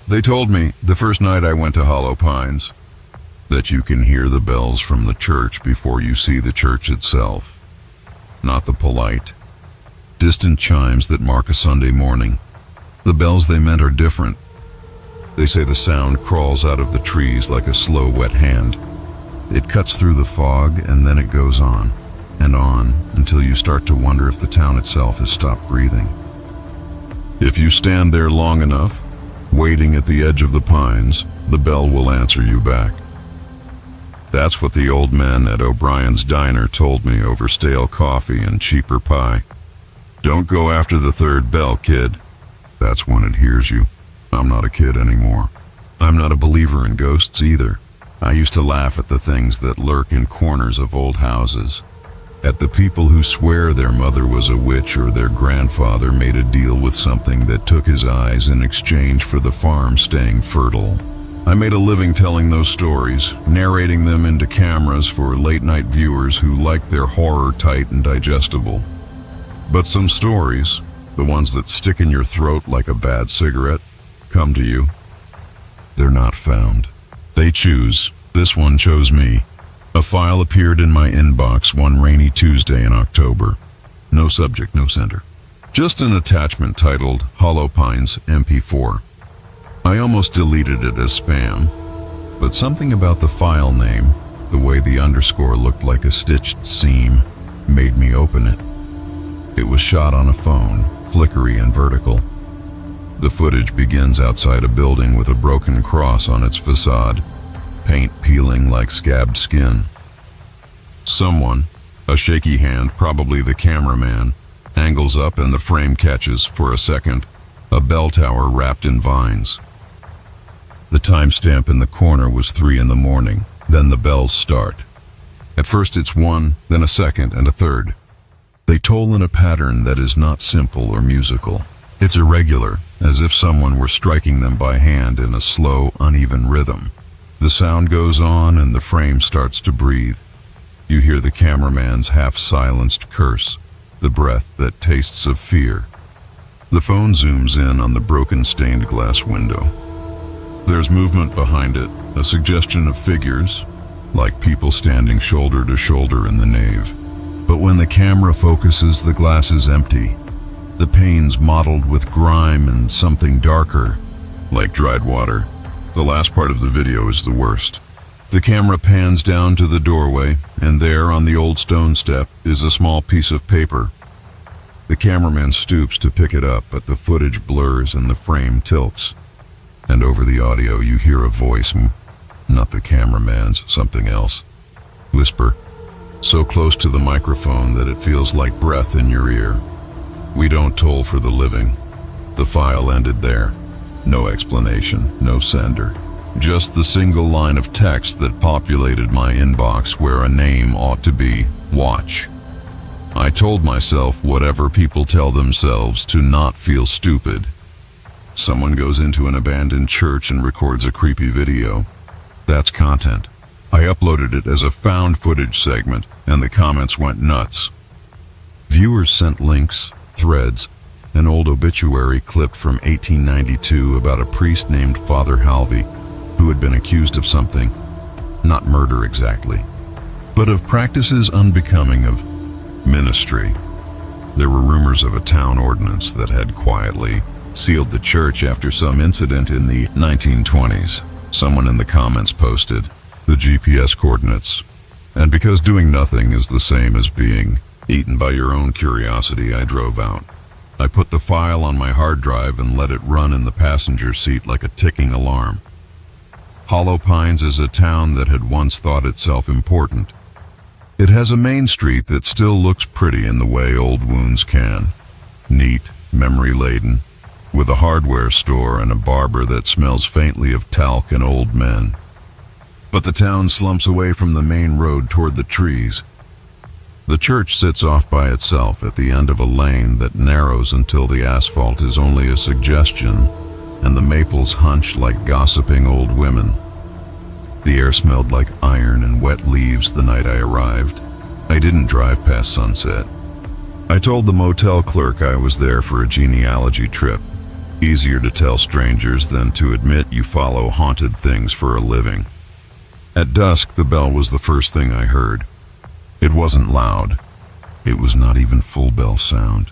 They told me the first night I went to Hollow Pines that you can hear the bells from the church before you see the church itself. Not the polite, distant chimes that mark a Sunday morning. The bells they meant are different. They say the sound crawls out of the trees like a slow, wet hand. It cuts through the fog and then it goes on and on until you start to wonder if the town itself has stopped breathing. If you stand there long enough, waiting at the edge of the pines, the bell will answer you back. That's what the old men at O'Brien's Diner told me over stale coffee and cheaper pie. Don't go after the third bell, kid. That's when it hears you. I'm not a kid anymore. I'm not a believer in ghosts either. I used to laugh at the things that lurk in corners of old houses. At the people who swear their mother was a witch or their grandfather made a deal with something that took his eyes in exchange for the farm staying fertile. I made a living telling those stories, narrating them into cameras for late-night viewers who like their horror tight and digestible. But some stories, the ones that stick in your throat like a bad cigarette, come to you. They're not found. They choose. This one chose me. A file appeared in my inbox one rainy Tuesday in October. No subject, no sender. Just an attachment titled Hollow Pines MP4. I almost deleted it as spam, but something about the file name, the way the underscore looked like a stitched seam, made me open it. It was shot on a phone, flickery and vertical. The footage begins outside a building with a broken cross on its facade, paint peeling like scabbed skin. Someone, a shaky hand, probably the cameraman, angles up and the frame catches, for a second, a bell tower wrapped in vines. The timestamp in the corner was 3 in the morning, then the bells start. At first it's 1, then a second and a third. They toll in a pattern that is not simple or musical. It's irregular, as if someone were striking them by hand in a slow, uneven rhythm. The sound goes on and the frame starts to breathe. You hear the cameraman's half-silenced curse, the breath that tastes of fear. The phone zooms in on the broken stained glass window. There's movement behind it, a suggestion of figures, like people standing shoulder to shoulder in the nave. But when the camera focuses, the glass is empty. The panes mottled with grime and something darker, like dried water. The last part of the video is the worst. The camera pans down to the doorway, and there on the old stone step is a small piece of paper. The cameraman stoops to pick it up, but the footage blurs and the frame tilts. And over the audio you hear a voice, not the cameraman's, something else. Whisper, so close to the microphone that it feels like breath in your ear. We don't toll for the living. The file ended there. No explanation, no sender. Just the single line of text that populated my inbox where a name ought to be watch. I told myself whatever people tell themselves to not feel stupid. Someone goes into an abandoned church and records a creepy video. That's content. I uploaded it as a found footage segment, and the comments went nuts. Viewers sent links, threads, an old obituary clipped from 1892 about a priest named Father Halvey, who had been accused of something, not murder exactly, but of practices unbecoming of ministry. There were rumors of a town ordinance that had quietly sealed the church after some incident in the 1920s. Someone in the comments posted the GPS coordinates. And because doing nothing is the same as being eaten by your own curiosity, I drove out. I put the file on my hard drive and let it run in the passenger seat like a ticking alarm. Hollow Pines is a town that had once thought itself important. It has a main street that still looks pretty in the way old wounds can. Neat, memory-laden, with a hardware store and a barber that smells faintly of talc and old men. But the town slumps away from the main road toward the trees. The church sits off by itself at the end of a lane that narrows until the asphalt is only a suggestion, and the maples hunch like gossiping old women. The air smelled like iron and wet leaves the night I arrived. I didn't drive past sunset. I told the motel clerk I was there for a genealogy trip. Easier to tell strangers than to admit you follow haunted things for a living. At dusk, the bell was the first thing I heard. It wasn't loud. It was not even full bell sound.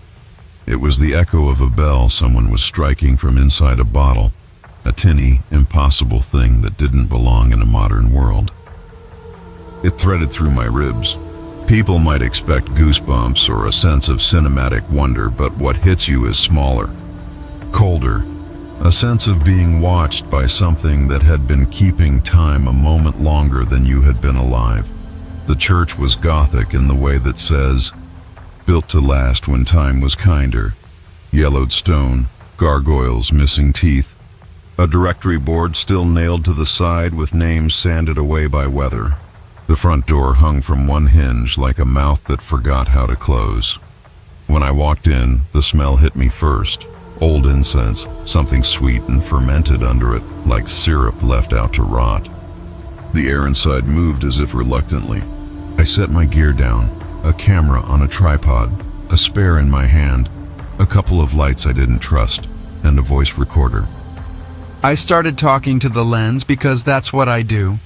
It was the echo of a bell someone was striking from inside a bottle, a tinny, impossible thing that didn't belong in a modern world. It threaded through my ribs. People might expect goosebumps or a sense of cinematic wonder, but what hits you is smaller, colder, a sense of being watched by something that had been keeping time a moment longer than you had been alive. The church was Gothic in the way that says, built to last when time was kinder. Yellowed stone, gargoyles, missing teeth, a directory board still nailed to the side with names sanded away by weather. The front door hung from one hinge like a mouth that forgot how to close. When I walked in, the smell hit me first. Old incense, something sweet and fermented under it, like syrup left out to rot. The air inside moved as if reluctantly. I set my gear down, a camera on a tripod, a spare in my hand, a couple of lights I didn't trust, and a voice recorder. I started talking to the lens because that's what I do.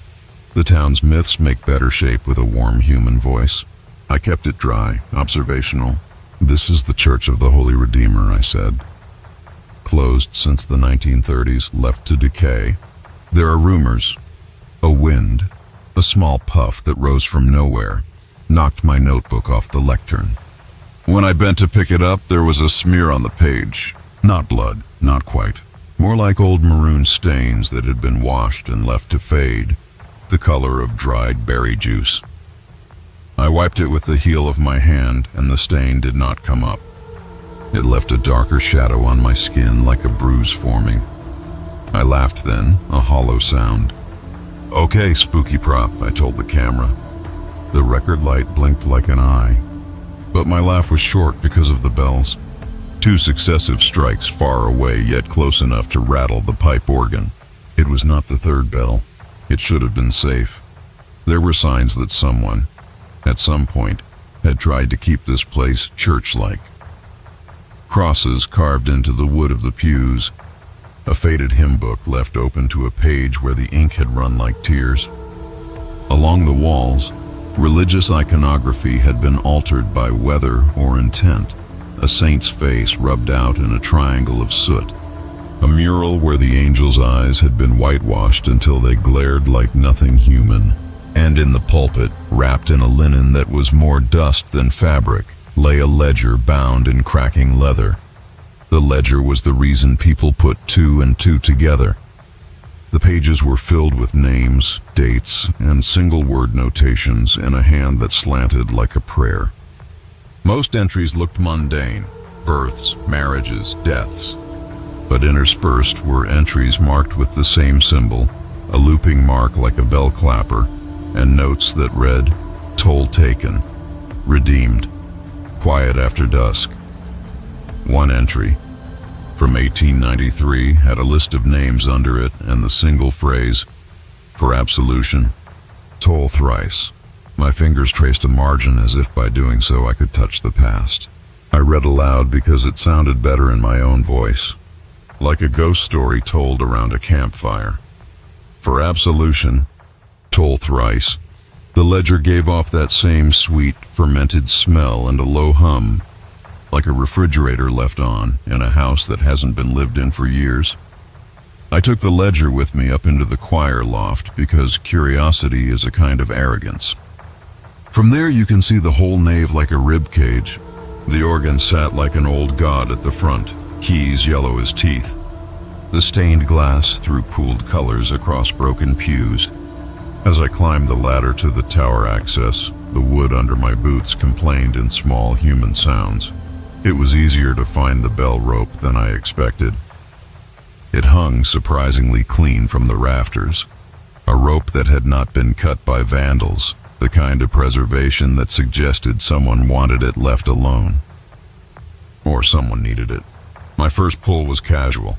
The town's myths make better shape with a warm human voice. I kept it dry, observational. This is the Church of the Holy Redeemer, I said. Closed since the 1930s, left to decay. There are rumors. A wind, a small puff that rose from nowhere, knocked my notebook off the lectern. When I bent to pick it up, there was a smear on the page. Not blood, not quite. More like old maroon stains that had been washed and left to fade, the color of dried berry juice. I wiped it with the heel of my hand, and the stain did not come up. It left a darker shadow on my skin like a bruise forming. I laughed then, a hollow sound. "Okay, spooky prop," I told the camera. The record light blinked like an eye. But my laugh was short because of the bells. 2 successive strikes far away, yet close enough to rattle the pipe organ. It was not the third bell. It should have been safe. There were signs that someone, at some point, had tried to keep this place church-like. Crosses carved into the wood of the pews, a faded hymn book left open to a page where the ink had run like tears. Along the walls, religious iconography had been altered by weather or intent, a saint's face rubbed out in a triangle of soot, a mural where the angel's eyes had been whitewashed until they glared like nothing human, and in the pulpit, wrapped in a linen that was more dust than fabric, lay a ledger bound in cracking leather. The ledger was the reason people put 2 and 2 together. The pages were filled with names, dates, and single-word notations in a hand that slanted like a prayer. Most entries looked mundane, births, marriages, deaths. But interspersed were entries marked with the same symbol, a looping mark like a bell clapper, and notes that read, "Toll taken, redeemed, quiet after dusk." One entry, from 1893, had a list of names under it and the single phrase, "For absolution, toll thrice." My fingers traced a margin as if by doing so I could touch the past. I read aloud because it sounded better in my own voice, like a ghost story told around a campfire. "For absolution, toll thrice." The ledger gave off that same sweet, fermented smell and a low hum, like a refrigerator left on in a house that hasn't been lived in for years. I took the ledger with me up into the choir loft because curiosity is a kind of arrogance. From there you can see the whole nave like a rib cage. The organ sat like an old god at the front, keys yellow as teeth. The stained glass threw pooled colors across broken pews. As I climbed the ladder to the tower access, the wood under my boots complained in small human sounds. It was easier to find the bell rope than I expected. It hung surprisingly clean from the rafters, a rope that had not been cut by vandals, the kind of preservation that suggested someone wanted it left alone. Or someone needed it. My first pull was casual.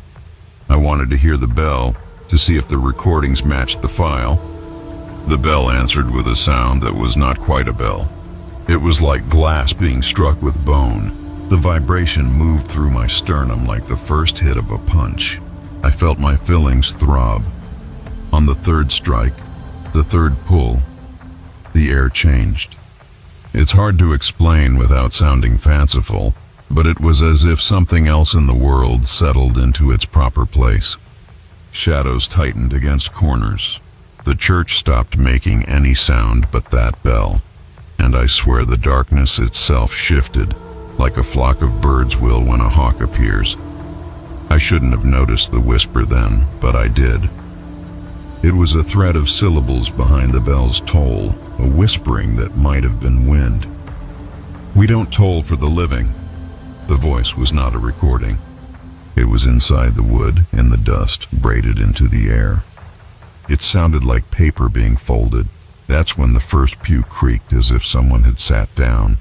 I wanted to hear the bell, to see if the recordings matched the file. The bell answered with a sound that was not quite a bell. It was like glass being struck with bone, The vibration moved through my sternum like the first hit of a punch. I felt my fillings throb. On the third strike, the third pull, the air changed. It's hard to explain without sounding fanciful, but it was as if something else in the world settled into its proper place. Shadows tightened against corners. The church stopped making any sound but that bell, and I swear the darkness itself shifted, like a flock of birds will when a hawk appears. I shouldn't have noticed the whisper then, but I did. It was a thread of syllables behind the bell's toll, a whispering that might have been wind. "We don't toll for the living." The voice was not a recording. It was inside the wood, in the dust, braided into the air. It sounded like paper being folded. That's when the first pew creaked as if someone had sat down.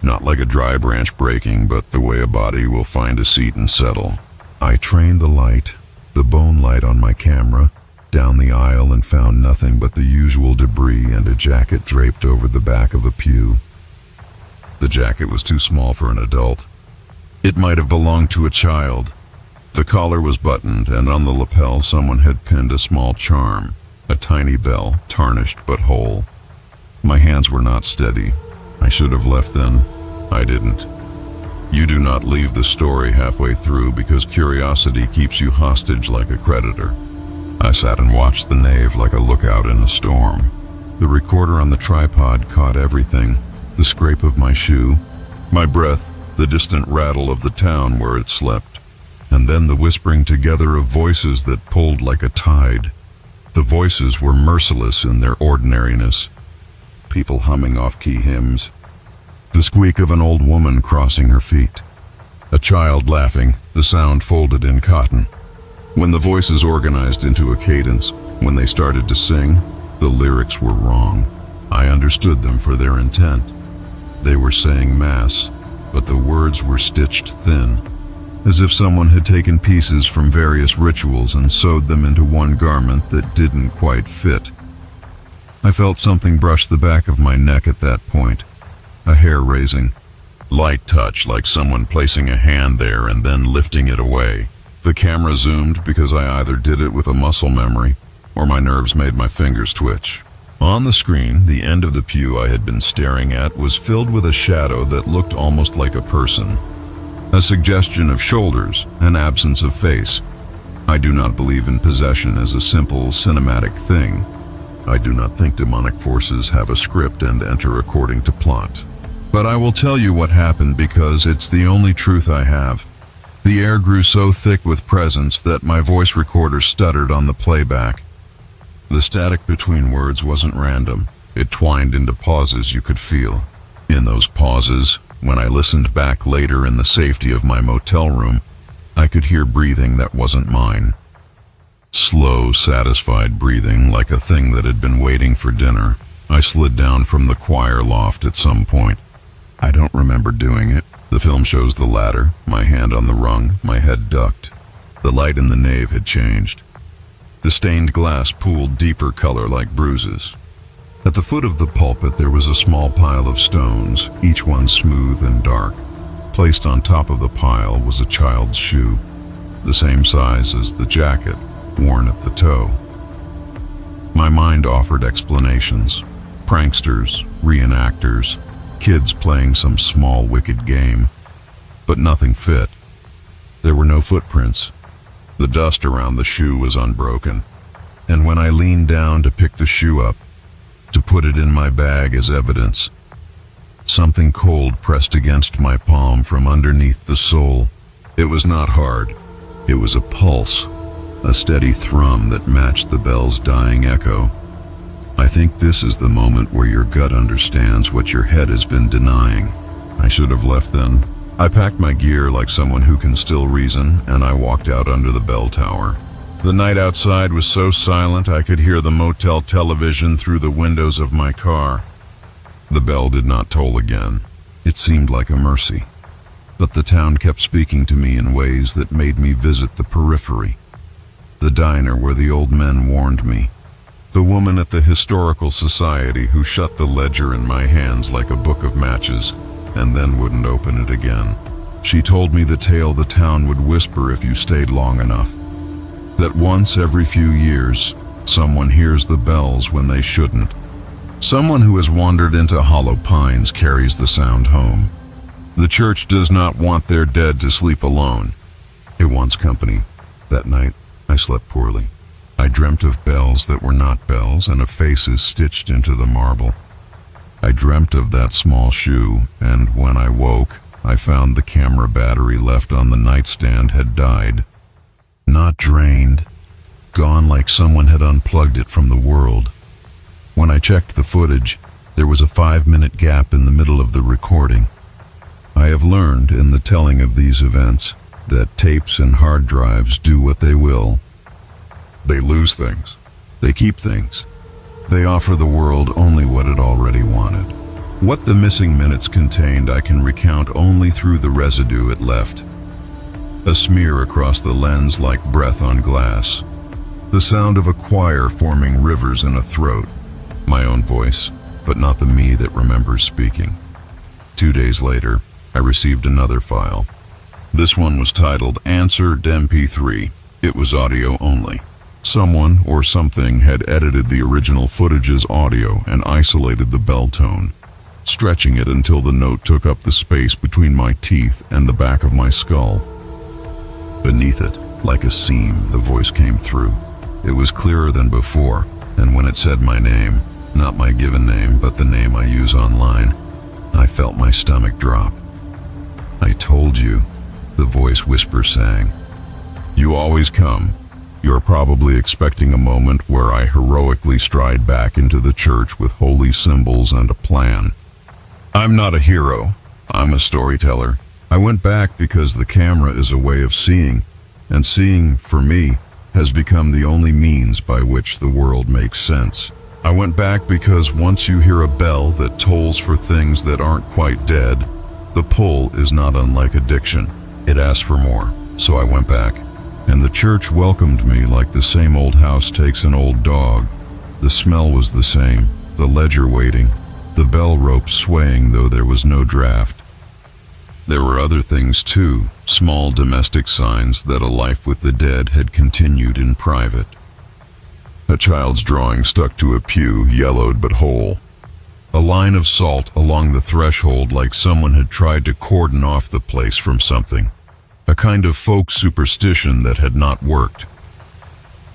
Not like a dry branch breaking, but the way a body will find a seat and settle. I trained the light, the bone light on my camera, down the aisle and found nothing but the usual debris and a jacket draped over the back of a pew. The jacket was too small for an adult. It might have belonged to a child. The collar was buttoned, and on the lapel someone had pinned a small charm, a tiny bell, tarnished but whole. My hands were not steady. I should have left then. I didn't. You do not leave the story halfway through because curiosity keeps you hostage like a creditor. I sat and watched the nave like a lookout in a storm. The recorder on the tripod caught everything: the scrape of my shoe, my breath, the distant rattle of the town where it slept, and then the whispering together of voices that pulled like a tide. The voices were merciless in their ordinariness. People humming off-key hymns, the squeak of an old woman crossing her feet, a child laughing, the sound folded in cotton. When the voices organized into a cadence, when they started to sing, the lyrics were wrong. I understood them for their intent. They were saying mass, but the words were stitched thin, as if someone had taken pieces from various rituals and sewed them into one garment that didn't quite fit. I felt something brush the back of my neck at that point, a hair raising. Light touch, like someone placing a hand there and then lifting it away. The camera zoomed because I either did it with a muscle memory or my nerves made my fingers twitch. On the screen, the end of the pew I had been staring at was filled with a shadow that looked almost like a person. A suggestion of shoulders, an absence of face. I do not believe in possession as a simple cinematic thing. I do not think demonic forces have a script and enter according to plot. But I will tell you what happened because it's the only truth I have. The air grew so thick with presence that my voice recorder stuttered on the playback. The static between words wasn't random. It twined into pauses you could feel. In those pauses, when I listened back later in the safety of my motel room, I could hear breathing that wasn't mine. Slow, satisfied breathing like a thing that had been waiting for dinner. I slid down from the choir loft at some point. I don't remember doing it. The film shows the ladder, my hand on the rung, my head ducked. The light in the nave had changed. The stained glass pooled deeper color like bruises. At the foot of the pulpit there was a small pile of stones, each one smooth and dark. Placed on top of the pile was a child's shoe, the same size as the jacket, worn at the toe. My mind offered explanations. Pranksters, reenactors, kids playing some small wicked game. But nothing fit. There were no footprints. The dust around the shoe was unbroken. And when I leaned down to pick the shoe up, to put it in my bag as evidence, something cold pressed against my palm from underneath the sole. It was not hard. It was a pulse, a steady thrum that matched the bell's dying echo. I think this is the moment where your gut understands what your head has been denying. I should have left then. I packed my gear like someone who can still reason, and I walked out under the bell tower. The night outside was so silent I could hear the motel television through the windows of my car. The bell did not toll again. It seemed like a mercy. But the town kept speaking to me in ways that made me visit the periphery. The diner where the old men warned me. The woman at the historical society who shut the ledger in my hands like a book of matches and then wouldn't open it again. She told me the tale the town would whisper if you stayed long enough. That once every few years, someone hears the bells when they shouldn't. Someone who has wandered into hollow pines carries the sound home. The church does not want their dead to sleep alone. It wants company. That night, I slept poorly. I dreamt of bells that were not bells and of faces stitched into the marble. I dreamt of that small shoe, and when I woke, I found the camera battery left on the nightstand had died. Not drained, gone like someone had unplugged it from the world. When I checked the footage, there was a 5-minute gap in the middle of the recording. I have learned in the telling of these events that tapes and hard drives do what they will. They lose things. They keep things. They offer the world only what it already wanted. What the missing minutes contained I can recount only through the residue it left. A smear across the lens like breath on glass. The sound of a choir forming rivers in a throat. My own voice, but not the me that remembers speaking. 2 days later, I received another file. This one was titled Answered MP3. It was audio only. Someone or something had edited the original footage as audio and isolated the bell tone, stretching it until the note took up the space between my teeth and the back of my skull. Beneath it, like a seam, the voice came through. It was clearer than before, and when it said my name, not my given name, but the name I use online, I felt my stomach drop. I told you, the voice whisper sang. You always come. You're probably expecting a moment where I heroically stride back into the church with holy symbols and a plan. I'm not a hero. I'm a storyteller. I went back because the camera is a way of seeing, and seeing, for me, has become the only means by which the world makes sense. I went back because once you hear a bell that tolls for things that aren't quite dead, the pull is not unlike addiction. It asks for more, so I went back. And the church welcomed me like the same old house takes an old dog. The smell was the same, the ledger waiting, the bell rope swaying though there was no draft. There were other things too, small domestic signs that a life with the dead had continued in private. A child's drawing stuck to a pew, yellowed but whole. A line of salt along the threshold like someone had tried to cordon off the place from something. A kind of folk superstition that had not worked.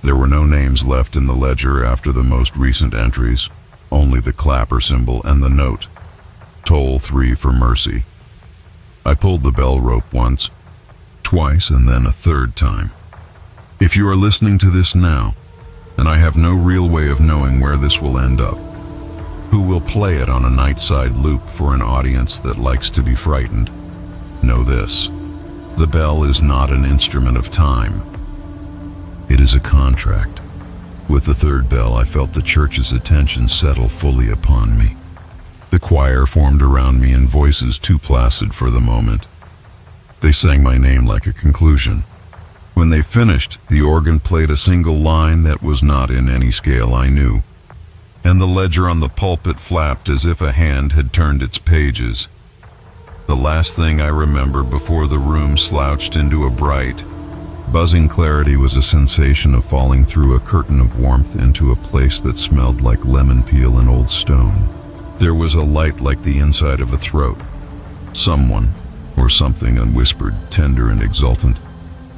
There were no names left in the ledger after the most recent entries, only the clapper symbol and the note. Toll 3 for mercy. I pulled the bell rope once, twice, and then a third time. If you are listening to this now, and I have no real way of knowing where this will end up, who will play it on a nightside loop for an audience that likes to be frightened, know this. The bell is not an instrument of time. It is a contract. With the third bell, I felt the church's attention settle fully upon me. The choir formed around me in voices too placid for the moment. They sang my name like a conclusion. When they finished, the organ played a single line that was not in any scale I knew, and the ledger on the pulpit flapped as if a hand had turned its pages. The last thing I remember before the room slouched into a bright, buzzing clarity was a sensation of falling through a curtain of warmth into a place that smelled like lemon peel and old stone. There was a light like the inside of a throat. Someone, or something, whispered, tender and exultant.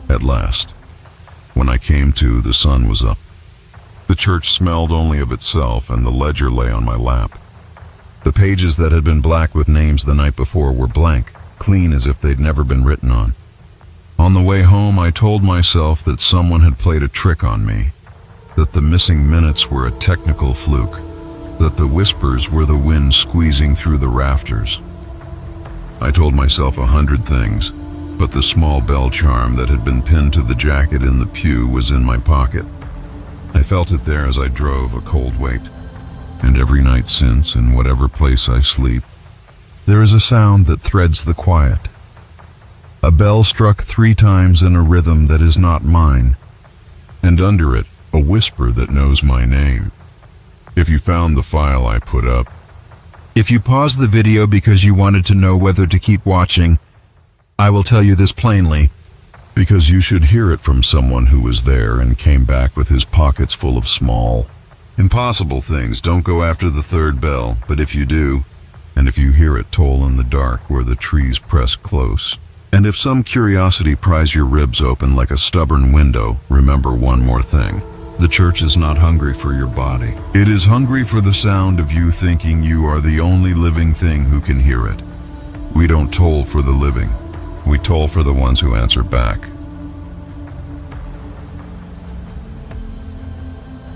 At last. When I came to, the sun was up. The church smelled only of itself, and the ledger lay on my lap. The pages that had been black with names the night before were blank, clean as if they'd never been written on. On the way home, I told myself that someone had played a trick on me, that the missing minutes were a technical fluke, that the whispers were the wind squeezing through the rafters. I told myself 100 things, but the small bell charm that had been pinned to the jacket in the pew was in my pocket. I felt it there as I drove, a cold weight. And every night since, in whatever place I sleep, there is a sound that threads the quiet. A bell struck 3 times in a rhythm that is not mine, and under it, a whisper that knows my name. If you found the file I put up, if you paused the video because you wanted to know whether to keep watching, I will tell you this plainly. Because you should hear it from someone who was there and came back with his pockets full of small, impossible things. Don't go after the third bell, but if you do, and if you hear it toll in the dark where the trees press close, and if some curiosity pries your ribs open like a stubborn window, remember one more thing. The church is not hungry for your body. It is hungry for the sound of you thinking you are the only living thing who can hear it. We don't toll for the living. We toll for the ones who answer back.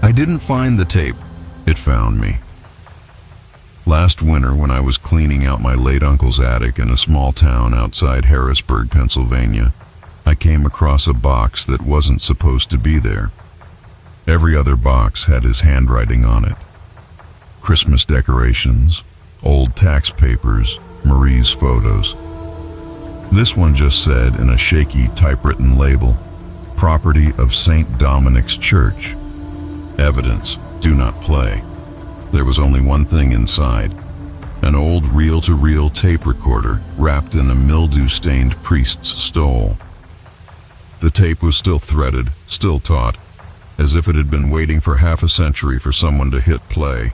I didn't find the tape. It found me. Last winter, when I was cleaning out my late uncle's attic in a small town outside Harrisburg, Pennsylvania, I came across a box that wasn't supposed to be there. Every other box had his handwriting on it. Christmas decorations, old tax papers, Marie's photos. This one just said in a shaky typewritten label, "Property of St. Dominic's Church. Evidence, do not play." There was only one thing inside, an old reel-to-reel tape recorder wrapped in a mildew-stained priest's stole. The tape was still threaded, still taut, as if it had been waiting for half a century for someone to hit play.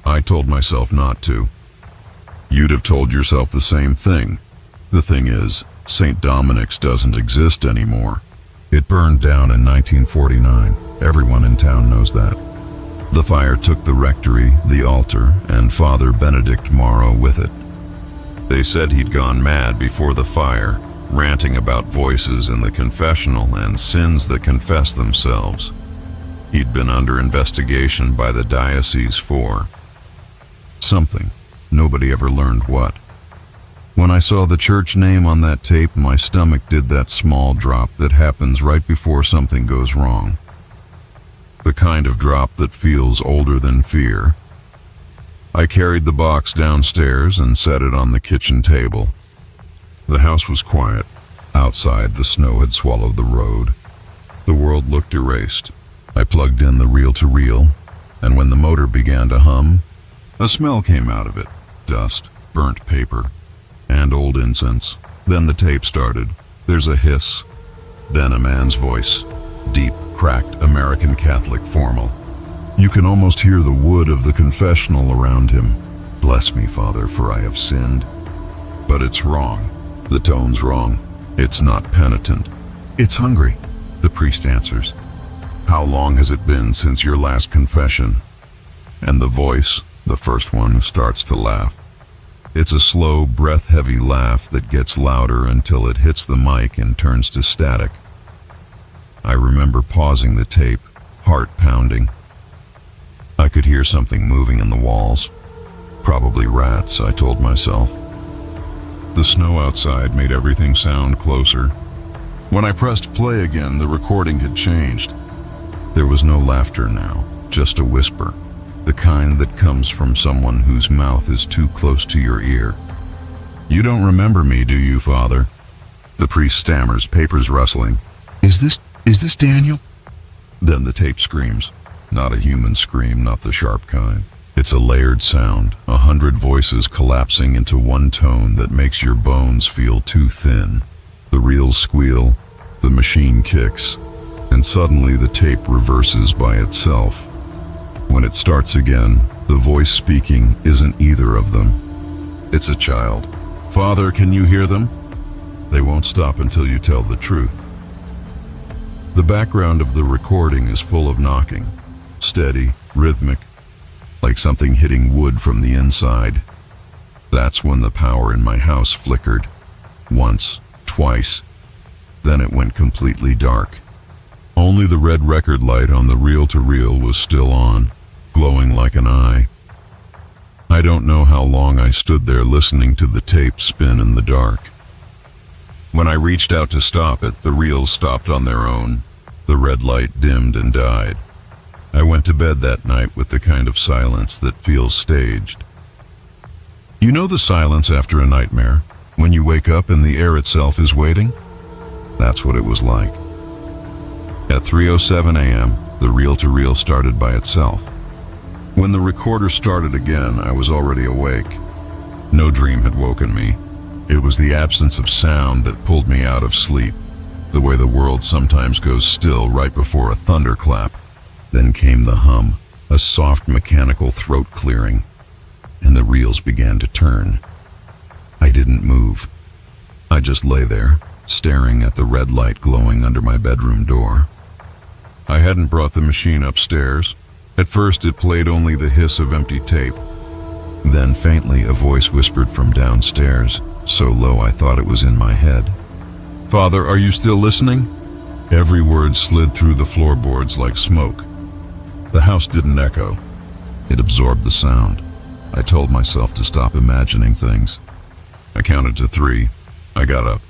I told myself not to. You'd have told yourself the same thing. The thing is, St. Dominic's doesn't exist anymore. It burned down in 1949. Everyone in town knows that. The fire took the rectory, the altar, and Father Benedict Morrow with it. They said he'd gone mad before the fire, ranting about voices in the confessional and sins that confess themselves. He'd been under investigation by the diocese for something. Nobody ever learned what. When I saw the church name on that tape, my stomach did that small drop that happens right before something goes wrong. The kind of drop that feels older than fear. I carried the box downstairs and set it on the kitchen table. The house was quiet. Outside, the snow had swallowed the road. The world looked erased. I plugged in the reel-to-reel, and when the motor began to hum, a smell came out of it. Dust, burnt paper, and old incense. Then the tape started. There's a hiss. Then a man's voice. Deep, cracked American Catholic formal. You can almost hear the wood of the confessional around him. "Bless me, Father, for I have sinned." But it's wrong. The tone's wrong. It's not penitent. "It's hungry," the priest answers. "How long has it been since your last confession?" And the voice, the first one, starts to laugh. It's a slow, breath-heavy laugh that gets louder until it hits the mic and turns to static. I remember pausing the tape, heart pounding. I could hear something moving in the walls. Probably rats, I told myself. The snow outside made everything sound closer. When I pressed play again, the recording had changed. There was no laughter now, just a whisper. The kind that comes from someone whose mouth is too close to your ear. "You don't remember me, do you, Father?" The priest stammers, papers rustling. Is this Daniel?" Then the tape screams. Not a human scream, not the sharp kind. It's a layered sound, 100 voices collapsing into one tone that makes your bones feel too thin. The reels squeal, the machine kicks, and suddenly the tape reverses by itself. When it starts again, the voice speaking isn't either of them. It's a child. "Father, can you hear them?" They won't stop until you tell the truth. The background of the recording is full of knocking, steady, rhythmic, like something hitting wood from the inside. That's when the power in my house flickered. Once, twice. Then it went completely dark. Only the red record light on the reel-to-reel was still on, glowing like an eye. I don't know how long I stood there listening to the tape spin in the dark. When I reached out to stop it, the reels stopped on their own. The red light dimmed and died. I went to bed that night with the kind of silence that feels staged. You know the silence after a nightmare, when you wake up and the air itself is waiting? That's what it was like. At 3:07 a.m., the reel-to-reel started by itself. When the recorder started again, I was already awake. No dream had woken me. It was the absence of sound that pulled me out of sleep, the way the world sometimes goes still right before a thunderclap. Then came the hum, a soft mechanical throat clearing, and the reels began to turn. I didn't move. I just lay there, staring at the red light glowing under my bedroom door. I hadn't brought the machine upstairs. At first it played only the hiss of empty tape. Then faintly a voice whispered from downstairs, so low I thought it was in my head. "Father, are you still listening?" Every word slid through the floorboards like smoke. The house didn't echo. It absorbed the sound. I told myself to stop imagining things. I counted to 3. I got up.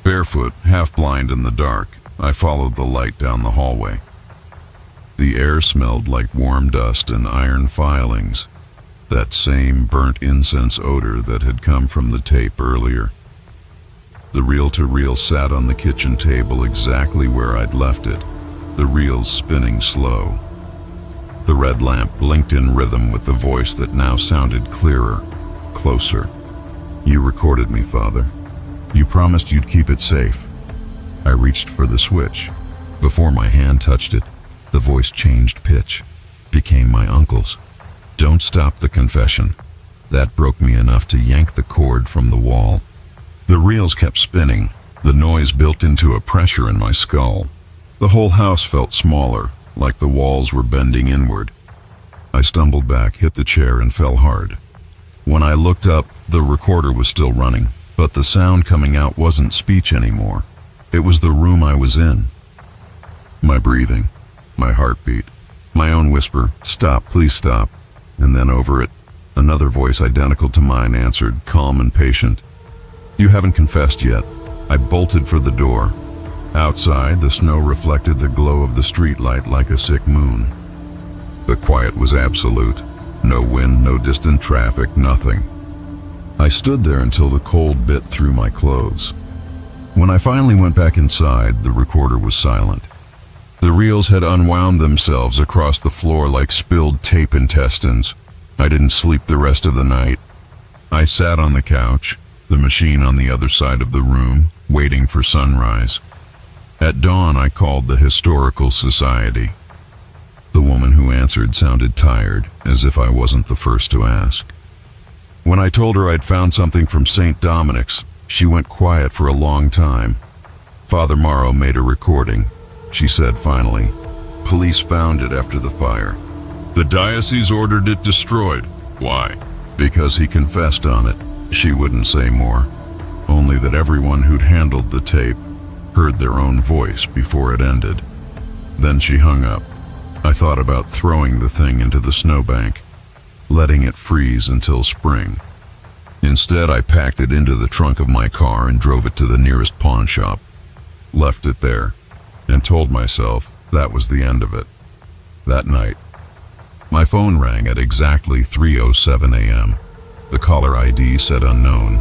Barefoot, half blind in the dark, I followed the light down the hallway. The air smelled like warm dust and iron filings, that same burnt incense odor that had come from the tape earlier. The reel-to-reel sat on the kitchen table exactly where I'd left it, the reels spinning slow. The red lamp blinked in rhythm with the voice that now sounded clearer, closer. "You recorded me, Father. You promised you'd keep it safe." I reached for the switch. Before my hand touched it, the voice changed pitch, became my uncle's. "Don't stop the confession." That broke me enough to yank the cord from the wall. The reels kept spinning. The noise built into a pressure in my skull. The whole house felt smaller, like the walls were bending inward. I stumbled back, hit the chair, and fell hard. When I looked up, the recorder was still running, but the sound coming out wasn't speech anymore. It was the room I was in. My breathing, my heartbeat, my own whisper, "Stop, please stop." And then over it, another voice identical to mine answered, calm and patient, "You haven't confessed yet." I bolted for the door. Outside, the snow reflected the glow of the streetlight like a sick moon. The quiet was absolute. No wind, no distant traffic, nothing. I stood there until the cold bit through my clothes. When I finally went back inside, the recorder was silent. The reels had unwound themselves across the floor like spilled tape intestines. I didn't sleep the rest of the night. I sat on the couch, the machine on the other side of the room, waiting for sunrise. At dawn, I called the Historical Society. The woman who answered sounded tired, as if I wasn't the first to ask. When I told her I'd found something from St. Dominic's, she went quiet for a long time. Father Morrow made a recording. She said finally, "Police found it after the fire. The diocese ordered it destroyed. Why? Because he confessed on it." She wouldn't say more, only that everyone who'd handled the tape heard their own voice before it ended. Then she hung up. I thought about throwing the thing into the snowbank, letting it freeze until spring. Instead, I packed it into the trunk of my car and drove it to the nearest pawn shop, left it there, and told myself that was the end of it. That night, my phone rang at exactly 3:07 a.m. The caller ID said unknown.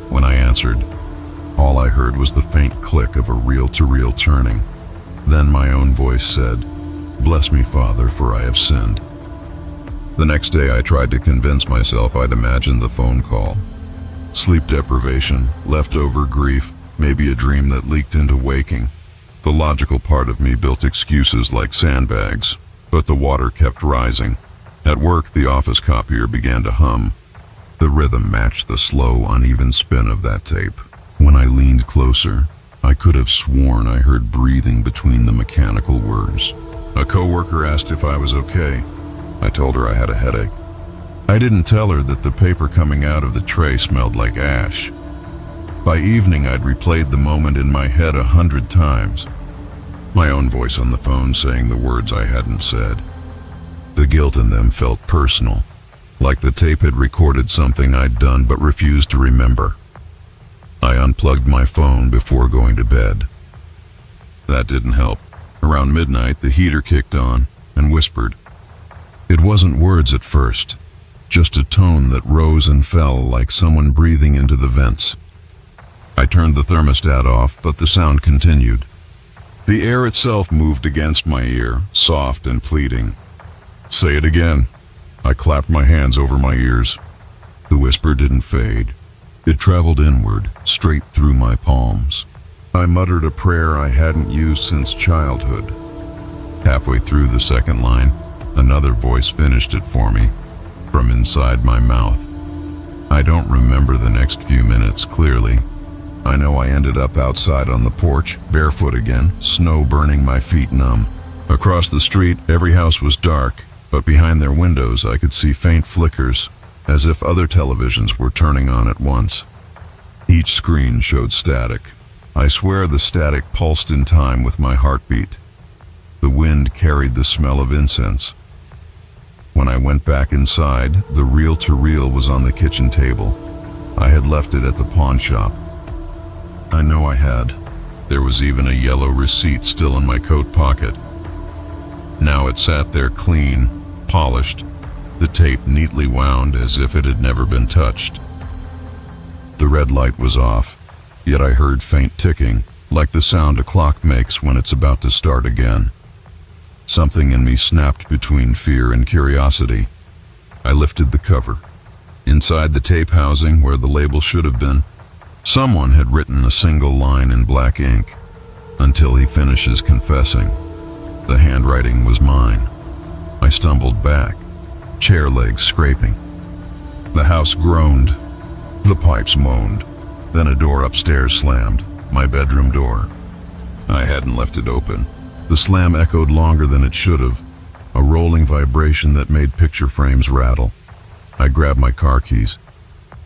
When I answered, all I heard was the faint click of a reel-to-reel turning. Then my own voice said, "Bless me, Father, for I have sinned." The next day I tried to convince myself I'd imagined the phone call. Sleep deprivation, leftover grief, maybe a dream that leaked into waking. The logical part of me built excuses like sandbags, but the water kept rising. At work, the office copier began to hum. The rhythm matched the slow, uneven spin of that tape. When I leaned closer, I could have sworn I heard breathing between the mechanical words. A coworker asked if I was okay. I told her I had a headache. I didn't tell her that the paper coming out of the tray smelled like ash. By evening, I'd replayed the moment in my head 100 times. My own voice on the phone saying the words I hadn't said. The guilt in them felt personal, like the tape had recorded something I'd done but refused to remember. I unplugged my phone before going to bed. That didn't help. Around midnight, the heater kicked on and whispered. It wasn't words at first, just a tone that rose and fell like someone breathing into the vents. I turned the thermostat off, but the sound continued. The air itself moved against my ear, soft and pleading. "Say it again." I clapped my hands over my ears. The whisper didn't fade. It traveled inward, straight through my palms. I muttered a prayer I hadn't used since childhood. Halfway through the second line, another voice finished it for me, from inside my mouth. I don't remember the next few minutes clearly. I know I ended up outside on the porch, barefoot again, snow burning my feet numb. Across the street, every house was dark, but behind their windows I could see faint flickers, as if other televisions were turning on at once. Each screen showed static. I swear the static pulsed in time with my heartbeat. The wind carried the smell of incense. When I went back inside, the reel-to-reel was on the kitchen table. I had left it at the pawn shop. I know I had. There was even a yellow receipt still in my coat pocket. Now it sat there clean, polished, the tape neatly wound as if it had never been touched. The red light was off, yet I heard faint ticking, like the sound a clock makes when it's about to start again. Something in me snapped between fear and curiosity. I lifted the cover. Inside the tape housing, where the label should have been, someone had written a single line in black ink, "Until he finishes confessing." The handwriting was mine. I stumbled back, chair legs scraping. The house groaned. The pipes moaned. Then a door upstairs slammed, my bedroom door. I hadn't left it open. The slam echoed longer than it should have, a rolling vibration that made picture frames rattle. I grabbed my car keys.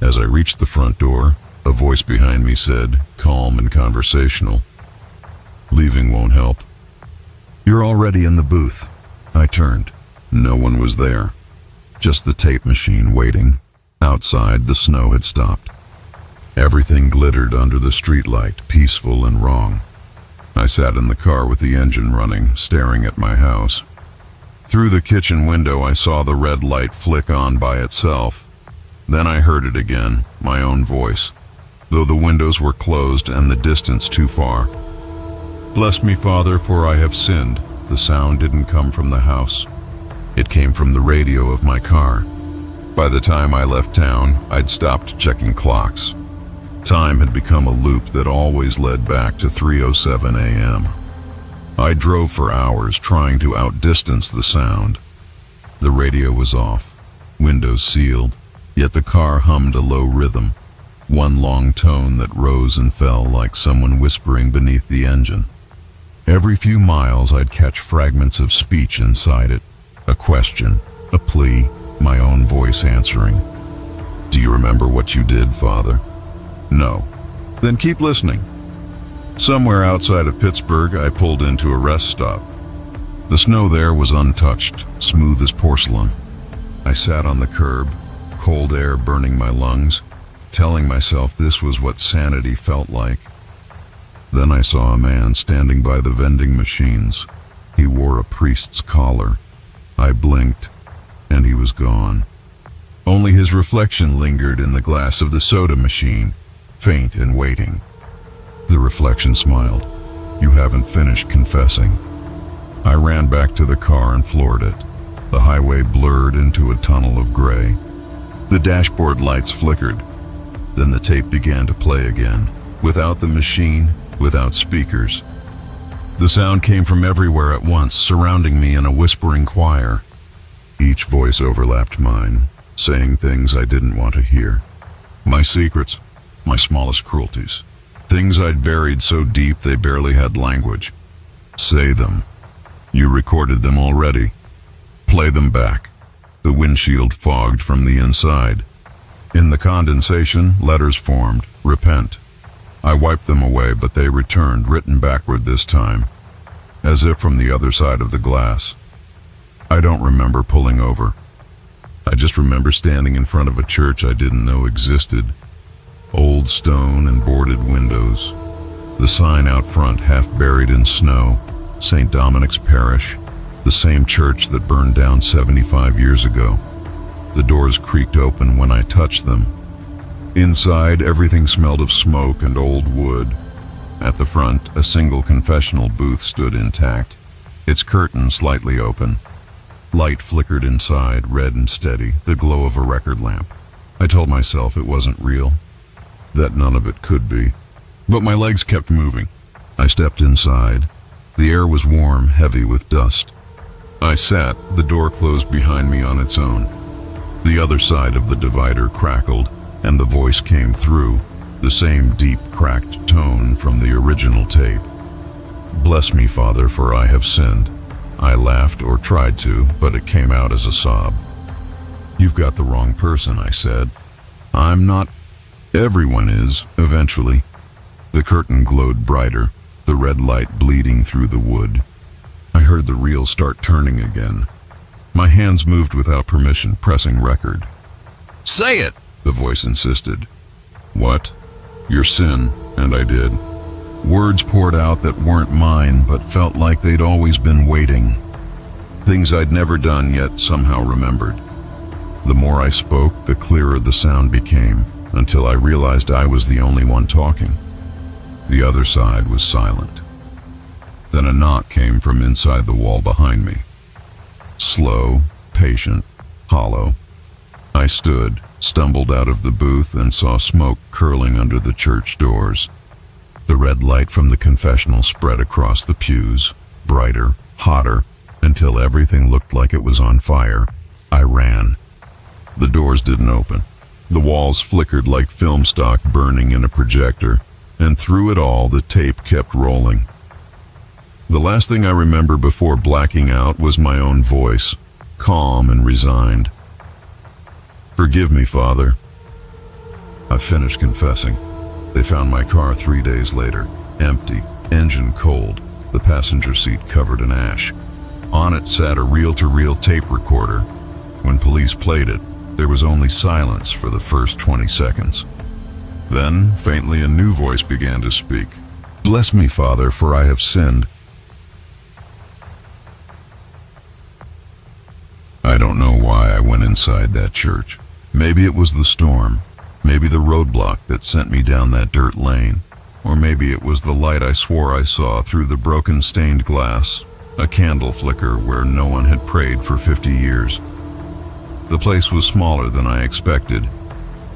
As I reached the front door, a voice behind me said, calm and conversational, "Leaving won't help." "You're already in the booth." I turned. No one was there. Just the tape machine waiting. Outside, the snow had stopped. Everything glittered under the streetlight, peaceful and wrong. I sat in the car with the engine running, staring at my house. Through the kitchen window, I saw the red light flick on by itself. Then I heard it again, my own voice, though the windows were closed and the distance too far. "Bless me, Father, for I have sinned." The sound didn't come from the house. It came from the radio of my car. By the time I left town, I'd stopped checking clocks. Time had become a loop that always led back to 3:07 a.m. I drove for hours trying to outdistance the sound. The radio was off, windows sealed, yet the car hummed a low rhythm, one long tone that rose and fell like someone whispering beneath the engine. Every few miles I'd catch fragments of speech inside it, a question, a plea, my own voice answering. "Do you remember what you did, Father?" "No." "Then keep listening." Somewhere outside of Pittsburgh, I pulled into a rest stop. The snow there was untouched, smooth as porcelain. I sat on the curb, cold air burning my lungs, telling myself this was what sanity felt like. Then I saw a man standing by the vending machines. He wore a priest's collar. I blinked, and he was gone. Only his reflection lingered in the glass of the soda machine, faint and waiting. The reflection smiled. "You haven't finished confessing." I ran back to the car and floored it. The highway blurred into a tunnel of gray. The dashboard lights flickered. Then the tape began to play again, without the machine, without speakers. The sound came from everywhere at once, surrounding me in a whispering choir. Each voice overlapped mine, saying things I didn't want to hear. My secrets, my smallest cruelties. Things I'd buried so deep they barely had language. "Say them. You recorded them already. Play them back." The windshield fogged from the inside. In the condensation, letters formed, "Repent." I wiped them away, but they returned, written backward this time, as if from the other side of the glass. I don't remember pulling over. I just remember standing in front of a church I didn't know existed. Old stone and boarded windows. The sign out front half buried in snow, St. Dominic's Parish, the same church that burned down 75 years ago. The doors creaked open when I touched them. Inside, everything smelled of smoke and old wood. At the front, a single confessional booth stood intact, its curtain slightly open. Light flickered inside, red and steady, the glow of a record lamp. I told myself it wasn't real. that none of it could be. But my legs kept moving. I stepped inside. The air was warm, heavy with dust. I sat, the door closed behind me on its own. The other side of the divider crackled, and the voice came through, the same deep, cracked tone from the original tape. "Bless me, Father, for I have sinned." I laughed, or tried to, but it came out as a sob. "You've got the wrong person," I said. "I'm not." "Everyone is, eventually." The curtain glowed brighter, the red light bleeding through the wood. I heard the reel start turning again. My hands moved without permission, pressing record. "Say it!" the voice insisted. "What?" "Your sin," and I did. Words poured out that weren't mine, but felt like they'd always been waiting. Things I'd never done, yet somehow remembered. The more I spoke, the clearer the sound became, until I realized I was the only one talking. The other side was silent. Then a knock came from inside the wall behind me. Slow, patient, hollow. I stood, stumbled out of the booth, and saw smoke curling under the church doors. The red light from the confessional spread across the pews, brighter, hotter, until everything looked like it was on fire. I ran. The doors didn't open. The walls flickered like film stock burning in a projector, and through it all the tape kept rolling. The last thing I remember before blacking out was my own voice, calm and resigned. "Forgive me, Father." I finished confessing. They found my car 3 days later, empty, engine cold, the passenger seat covered in ash. On it sat a reel-to-reel tape recorder. When police played it, there was only silence for the first 20 seconds. Then, faintly, a new voice began to speak. "Bless me, Father, for I have sinned." I don't know why I went inside that church. Maybe it was the storm. Maybe the roadblock that sent me down that dirt lane. Or maybe it was the light I swore I saw through the broken stained glass, a candle flicker where no one had prayed for 50 years. The place was smaller than I expected.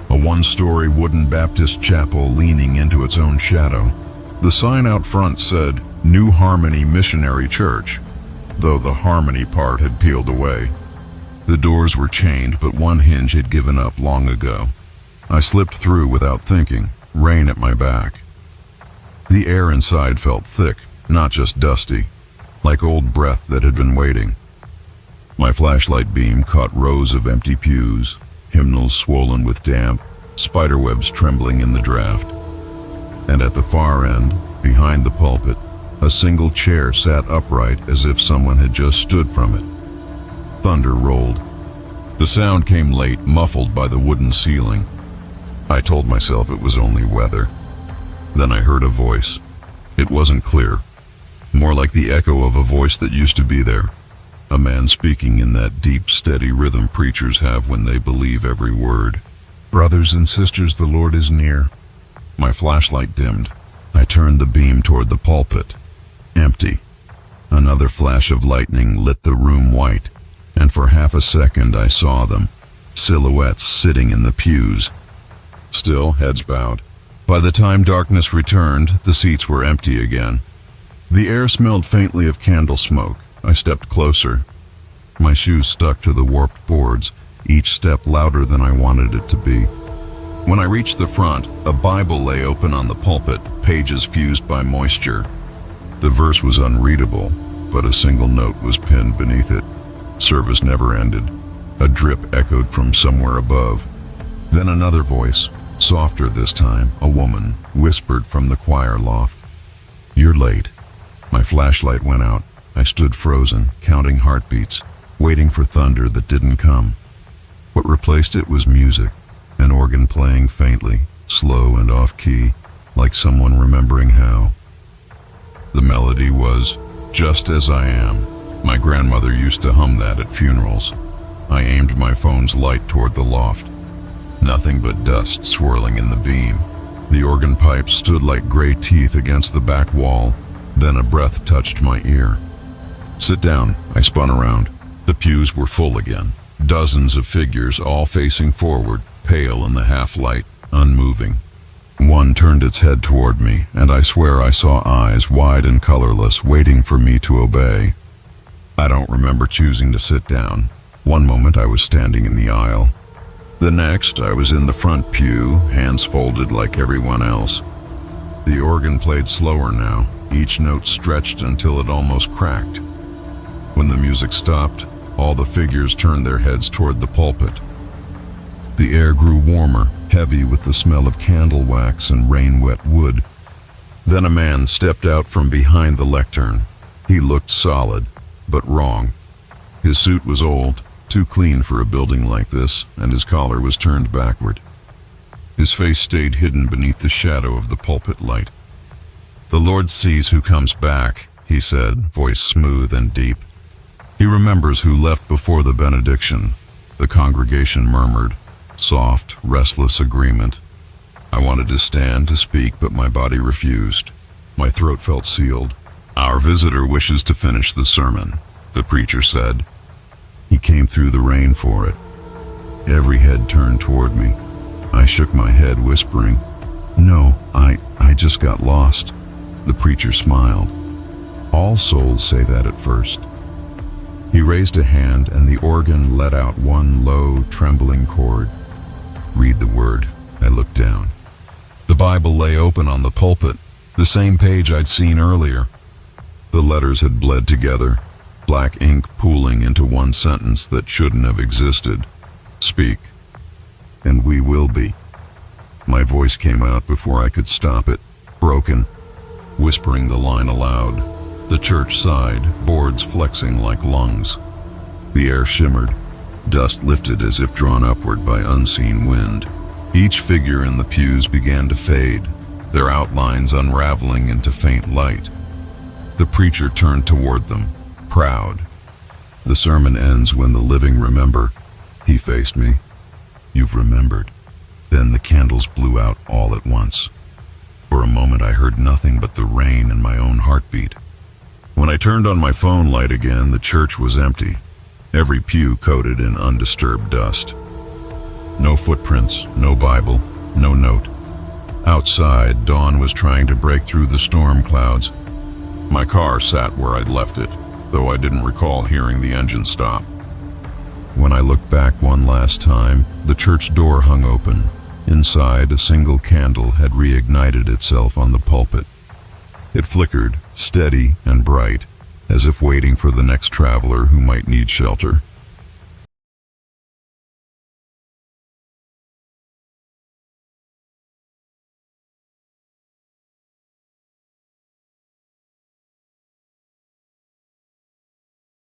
A one-story wooden Baptist chapel leaning into its own shadow. The sign out front said, "New Harmony Missionary Church," though the Harmony part had peeled away. The doors were chained, but one hinge had given up long ago. I slipped through without thinking, rain at my back. The air inside felt thick, not just dusty, like old breath that had been waiting. My flashlight beam caught rows of empty pews, hymnals swollen with damp, spiderwebs trembling in the draft. And at the far end, behind the pulpit, a single chair sat upright as if someone had just stood from it. Thunder rolled. The sound came late, muffled by the wooden ceiling. I told myself it was only weather. Then I heard a voice. It wasn't clear, more like the echo of a voice that used to be there. A man speaking in that deep, steady rhythm preachers have when they believe every word. "Brothers and sisters, the Lord is near." My flashlight dimmed. I turned the beam toward the pulpit. Empty. Another flash of lightning lit the room white, and for half a second I saw them, silhouettes sitting in the pews. Still, heads bowed. By the time darkness returned, the seats were empty again. The air smelled faintly of candle smoke. I stepped closer. My shoes stuck to the warped boards, each step louder than I wanted it to be. When I reached the front, a Bible lay open on the pulpit, pages fused by moisture. The verse was unreadable, but a single note was pinned beneath it. Service never ended. A drip echoed from somewhere above. Then another voice, softer this time, a woman, whispered from the choir loft. "You're late." My flashlight went out. I stood frozen, counting heartbeats, waiting for thunder that didn't come. What replaced it was music, an organ playing faintly, slow and off-key, like someone remembering how. The melody was, "Just As I Am." My grandmother used to hum that at funerals. I aimed my phone's light toward the loft. Nothing but dust swirling in the beam. The organ pipes stood like gray teeth against the back wall. Then a breath touched my ear. "Sit down." I spun around. The pews were full again. Dozens of figures, all facing forward, pale in the half-light, unmoving. One turned its head toward me, and I swear I saw eyes wide and colorless waiting for me to obey. I don't remember choosing to sit down. One moment I was standing in the aisle. The next I was in the front pew, hands folded like everyone else. The organ played slower now, each note stretched until it almost cracked. When the music stopped, all the figures turned their heads toward the pulpit. The air grew warmer, heavy with the smell of candle wax and rain-wet wood. Then a man stepped out from behind the lectern. He looked solid, but wrong. His suit was old, too clean for a building like this, and his collar was turned backward. His face stayed hidden beneath the shadow of the pulpit light. "The Lord sees who comes back," he said, voice smooth and deep. "He remembers who left before the benediction." The congregation murmured, soft, restless agreement. I wanted to stand to speak, but my body refused. My throat felt sealed. "Our visitor wishes to finish the sermon," the preacher said. He came through the rain for it. Every head turned toward me. I shook my head, whispering, "No, I just got lost." The preacher smiled. All souls say that at first. He raised a hand, and the organ let out one low, trembling chord. "Read the word." I looked down. The Bible lay open on the pulpit, the same page I'd seen earlier. The letters had bled together, black ink pooling into one sentence that shouldn't have existed. "Speak, and we will be." My voice came out before I could stop it, broken, whispering the line aloud. The church sighed, boards flexing like lungs. The air shimmered, dust lifted as if drawn upward by unseen wind. Each figure in the pews began to fade, their outlines unraveling into faint light. The preacher turned toward them, proud. "The sermon ends when the living remember." He faced me. "You've remembered." Then the candles blew out all at once. For a moment I heard nothing but the rain and my own heartbeat. When I turned on my phone light again, the church was empty, every pew coated in undisturbed dust. No footprints, no Bible, no note. Outside, dawn was trying to break through the storm clouds. My car sat where I'd left it, though I didn't recall hearing the engine stop. When I looked back one last time, the church door hung open. Inside, a single candle had reignited itself on the pulpit. It flickered, steady and bright, as if waiting for the next traveler who might need shelter.